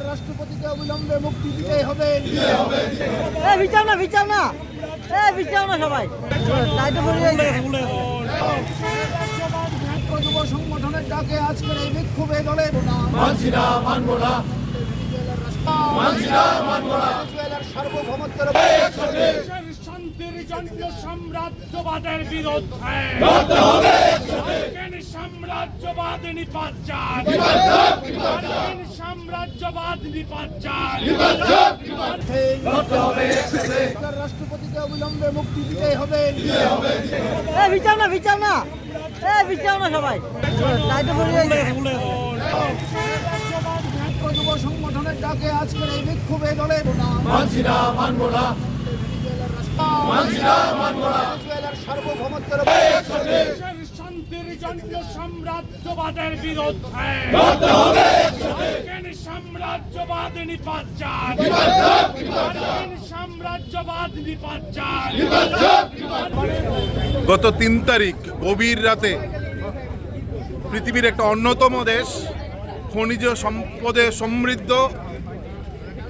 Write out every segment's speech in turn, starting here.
রাষ্ট্রপতিকে অবিলম্বে মুক্তি দিতে হবে। বিচার না সবাই যুব সংগঠনের ডাকে আজকের এই বিক্ষোভে দলের সার্বভৌমত্বের শান্তির জন্য সাম্রাজ্যবাদের বিরুদ্ধে সাম্রাজ্যবাদ নিপাত চায়, সাম্রাজ্যবাদ নিপাত চায়। রাষ্ট্রপতিকে অবিলম্বে মুক্তি দিতে হবে। বিচার না সবাই যুব সংগঠনের ডাকে আজকের এই বিক্ষোভে দলের সার্বভৌমত্বের শান্তির জন্য সাম্রাজ্যবাদের বিরুদ্ধে সাম্রাজ্যবাদ নিপাত চায়, সাম্রাজ্যবাদ নিপাত চায়। গত 3 তারিখ গভীর রাতে পৃথিবীর একটা অন্যতম দেশ, খনিজ সম্পদে সমৃদ্ধ,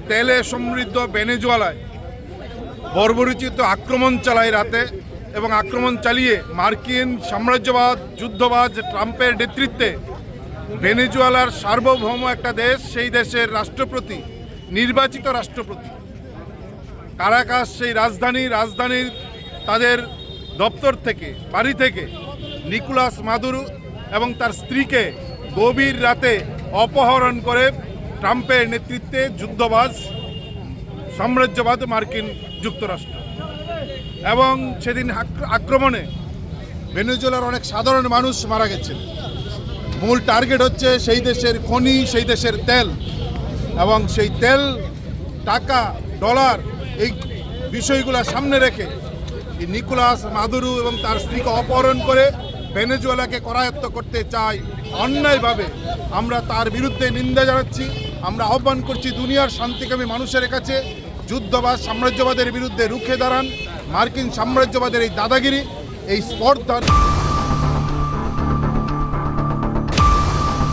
তেলে সমৃদ্ধ ভেনেজুয়েলায় বর্বরোচিত আক্রমণ চালায় রাতে, এবং আক্রমণ চালিয়ে মার্কিন সাম্রাজ্যবাদ যুদ্ধবাজ ট্রাম্পের নেতৃত্বে ভেনেজুয়েলার সার্বভৌম একটা দেশ, সেই দেশের রাষ্ট্রপতি, নির্বাচিত রাষ্ট্রপতি কারাকাস, সেই রাজধানীর তাদের দপ্তর থেকে, বাড়ি থেকে নিকোলাস মাদুরো এবং তার স্ত্রীকে গভীর রাতে অপহরণ করে ট্রাম্পের নেতৃত্বে যুদ্ধবাজ সাম্রাজ্যবাদ মার্কিন যুক্তরাষ্ট্র। এবং সেদিন আক্রমণে ভেনেজুয়েলার অনেক সাধারণ মানুষ মারা গেছেন। মূল টার্গেট হচ্ছে সেই দেশের খনি, সেই দেশের তেল, এবং সেই তেল, টাকা, ডলার, এই বিষয়গুলো সামনে রেখে নিকোলাস মাদুরো এবং তার স্ত্রীকে অপহরণ করে ভেনেজুয়েলাকে করায়ত্ত করতে চায় অন্যায়ভাবে। আমরা তার বিরুদ্ধে নিন্দা জানাচ্ছি। আমরা আহ্বান করছি দুনিয়ার শান্তিকামী মানুষের কাছে যুদ্ধবাদ সাম্রাজ্যবাদের বিরুদ্ধে রুখে দাঁড়ান। মার্কিন সাম্রাজ্যবাদের এই দাদাগিরি, এই স্পর্ধা